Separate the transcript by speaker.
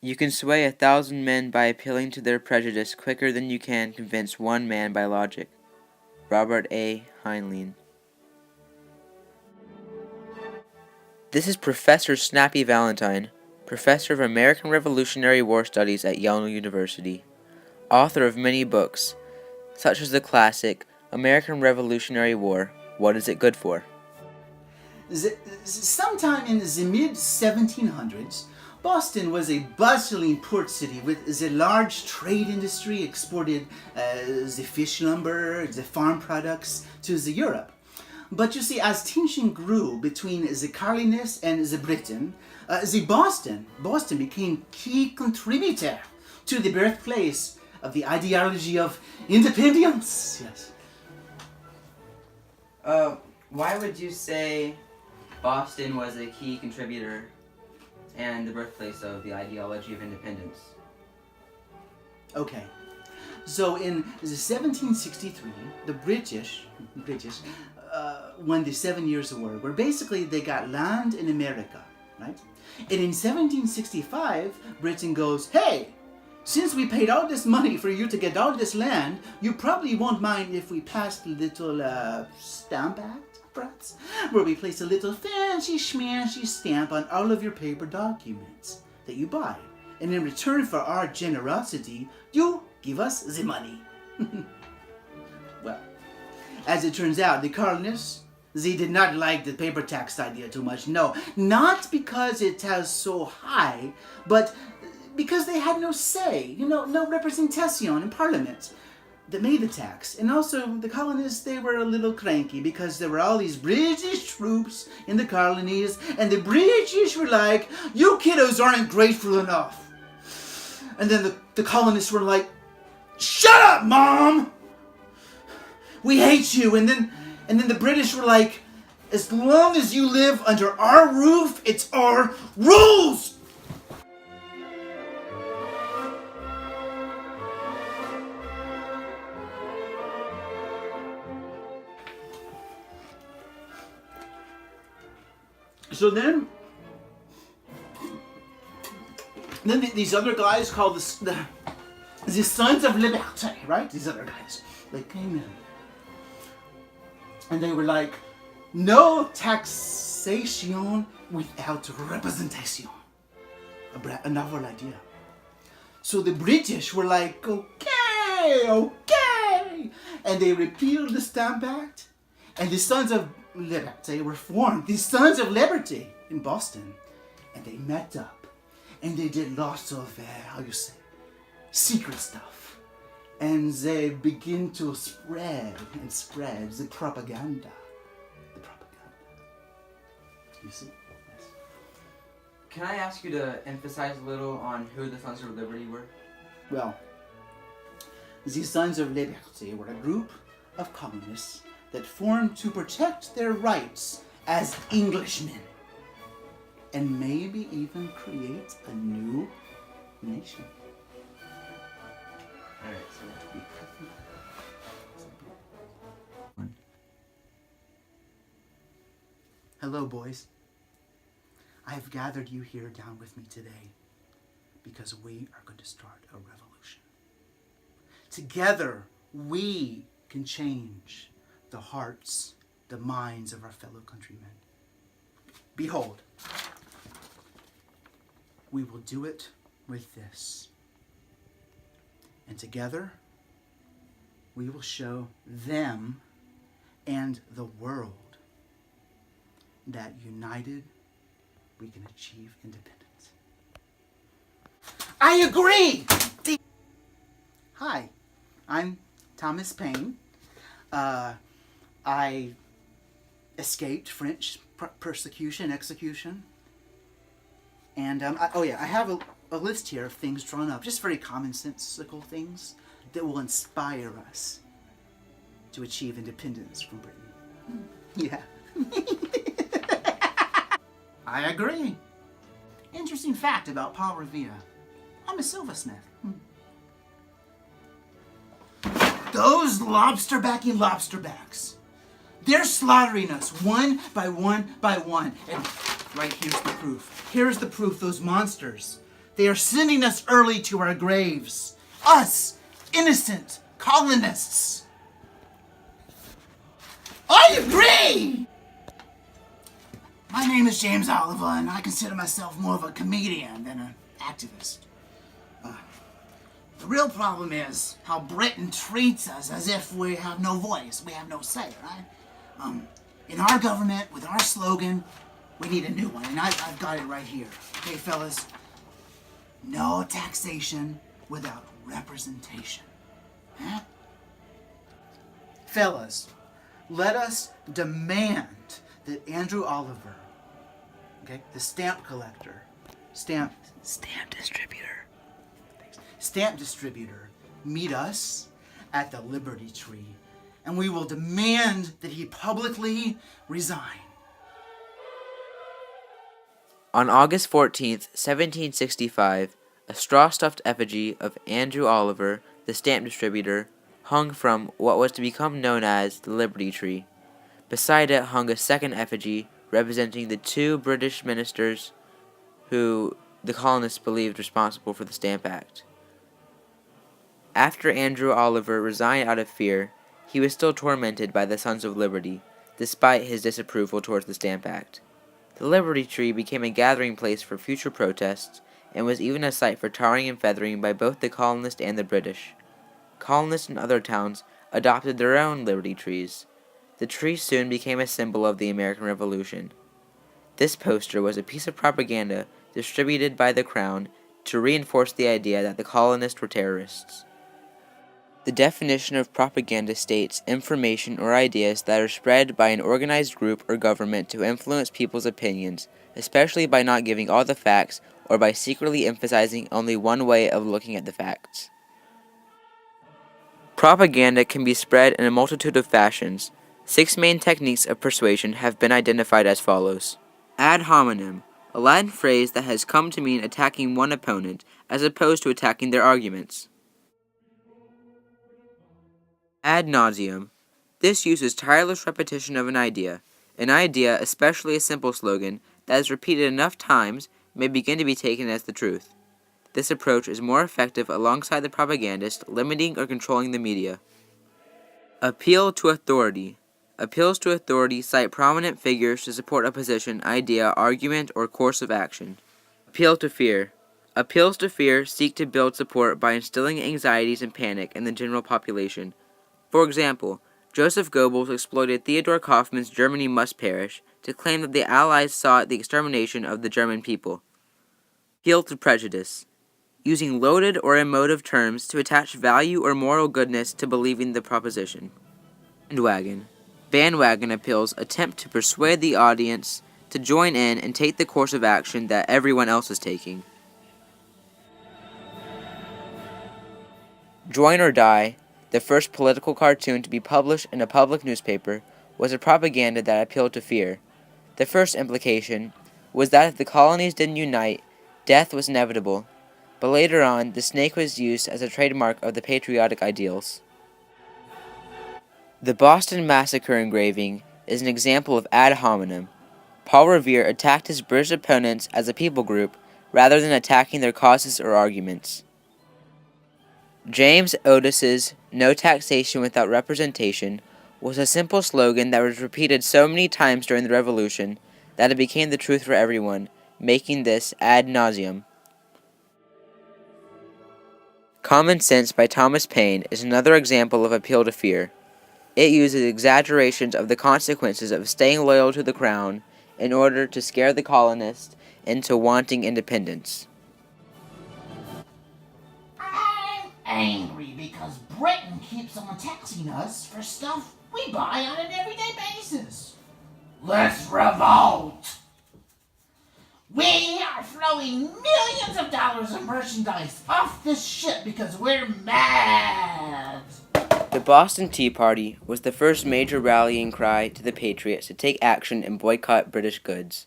Speaker 1: You can sway 1,000 men by appealing to their prejudice quicker than you can convince one man by logic. Robert A. Heinlein. This is Professor Snappy Valentine, Professor of American Revolutionary War Studies at Yale University, author of many books, such as the classic American Revolutionary War, What Is It Good For?
Speaker 2: Sometime in the mid-1700s, Boston was a bustling port city with the large trade industry exported the fish lumber, the farm products to the Europe. But you see, as tension grew between the colonists and the Britain, Boston became key contributor to the birthplace of the ideology of independence. Yes.
Speaker 1: Why would you say Boston was a key contributor and the birthplace of the ideology of independence?
Speaker 2: Okay. So in 1763, the British won the 7 Years' War, where basically they got land in America, right? And in 1765, Britain goes, hey, since we paid all this money for you to get all this land, you probably won't mind if we pass a little Stamp Act, perhaps, where we place a little fancy schmancy stamp on all of your paper documents that you buy. And in return for our generosity, you give us the money. Well, as it turns out, the colonists, they did not like the paper tax idea too much. No, not because it was so high, but because they had no say, no representation in Parliament that made the tax. And also, the colonists, they were a little cranky because there were all these British troops in the colonies, and the British were like, you kiddos aren't grateful enough. And then the colonists were like, shut up, Mom! We hate you. And then the British were like, as long as you live under our roof, it's our rules! So then these other guys called the Sons of Liberty, right? These other guys, they came in. And they were like, no taxation without representation. A novel idea. So the British were like, okay. And they repealed the Stamp Act. And the Sons of Liberty were formed. The Sons of Liberty in Boston. And they met up. And they did lots of, secret stuff. And they begin to spread the propaganda. You see? Yes.
Speaker 1: Can I ask you to emphasize a little on who the Sons of Liberty were?
Speaker 2: Well, the Sons of Liberty were a group of colonists that formed to protect their rights as Englishmen. And maybe even create a new nation.
Speaker 1: Alright,
Speaker 2: Hello, boys. I have gathered you here down with me today because we are going to start a revolution. Together, we can change the hearts, the minds of our fellow countrymen. Behold, we will do it with this. And together, we will show them and the world that united, we can achieve independence. I agree! Hi, I'm Thomas Paine. I escaped French persecution, execution. And I have a list here of things drawn up, just very commonsensical things that will inspire us to achieve independence from Britain. Yeah. I agree. Interesting fact about Paul Revere. I'm a silversmith. Those lobster-backing lobsterbacks, they're slaughtering us one by one by one. And right here's the proof. Here's the proof, those monsters. They are sending us early to our graves. Us, innocent colonists. I agree! My name is James Oliver, and I consider myself more of a comedian than an activist. The real problem is how Britain treats us as if we have no voice, we have no say, right? In our government, with our slogan, we need a new one, and I've got it right here. Okay, fellas? No taxation without representation. Huh? Fellas, let us demand that Andrew Oliver, okay, the stamp collector, stamp distributor, meet us at the Liberty Tree, and we will demand that he publicly resign.
Speaker 1: On August 14th, 1765, a straw-stuffed effigy of Andrew Oliver, the stamp distributor, hung from what was to become known as the Liberty Tree. Beside it hung a second effigy representing the two British ministers who the colonists believed responsible for the Stamp Act. After Andrew Oliver resigned out of fear, he was still tormented by the Sons of Liberty, despite his disapproval towards the Stamp Act. The Liberty Tree became a gathering place for future protests, and was even a site for tarring and feathering by both the colonists and the British. Colonists in other towns adopted their own Liberty Trees. The tree soon became a symbol of the American Revolution. This poster was a piece of propaganda distributed by the Crown to reinforce the idea that the colonists were terrorists. The definition of propaganda states information or ideas that are spread by an organized group or government to influence people's opinions, especially by not giving all the facts or by secretly emphasizing only one way of looking at the facts. Propaganda can be spread in a multitude of fashions. 6 main techniques of persuasion have been identified as follows. Ad hominem, a Latin phrase that has come to mean attacking one opponent as opposed to attacking their arguments. Ad nauseam. This uses tireless repetition of an idea, especially a simple slogan, that is repeated enough times may begin to be taken as the truth. This approach is more effective alongside the propagandist limiting or controlling the media. Appeal to authority. Appeals to authority cite prominent figures to support a position, idea, argument, or course of action. Appeal to fear. Appeals to fear seek to build support by instilling anxieties and panic in the general population. For example, Joseph Goebbels exploited Theodor Kaufmann's Germany Must Perish to claim that the Allies sought the extermination of the German people. Appeal to prejudice. Using loaded or emotive terms to attach value or moral goodness to believing the proposition. Bandwagon. Bandwagon appeals attempt to persuade the audience to join in and take the course of action that everyone else is taking. Join or Die, the first political cartoon to be published in a public newspaper, was a propaganda that appealed to fear. The first implication was that if the colonies didn't unite, death was inevitable, but later on, the snake was used as a trademark of the patriotic ideals. The Boston Massacre engraving is an example of ad hominem. Paul Revere attacked his British opponents as a people group rather than attacking their causes or arguments. James Otis's "No taxation without representation" was a simple slogan that was repeated so many times during the Revolution that it became the truth for everyone, making this ad nauseam. Common Sense by Thomas Paine is another example of appeal to fear. It uses exaggerations of the consequences of staying loyal to the crown in order to scare the colonists into wanting independence.
Speaker 2: I'm angry because Britain keeps on taxing us for stuff we buy on an everyday basis. Let's revolt! We are throwing millions of dollars of merchandise off this ship because we're mad!
Speaker 1: The Boston Tea Party was the first major rallying cry to the Patriots to take action and boycott British goods.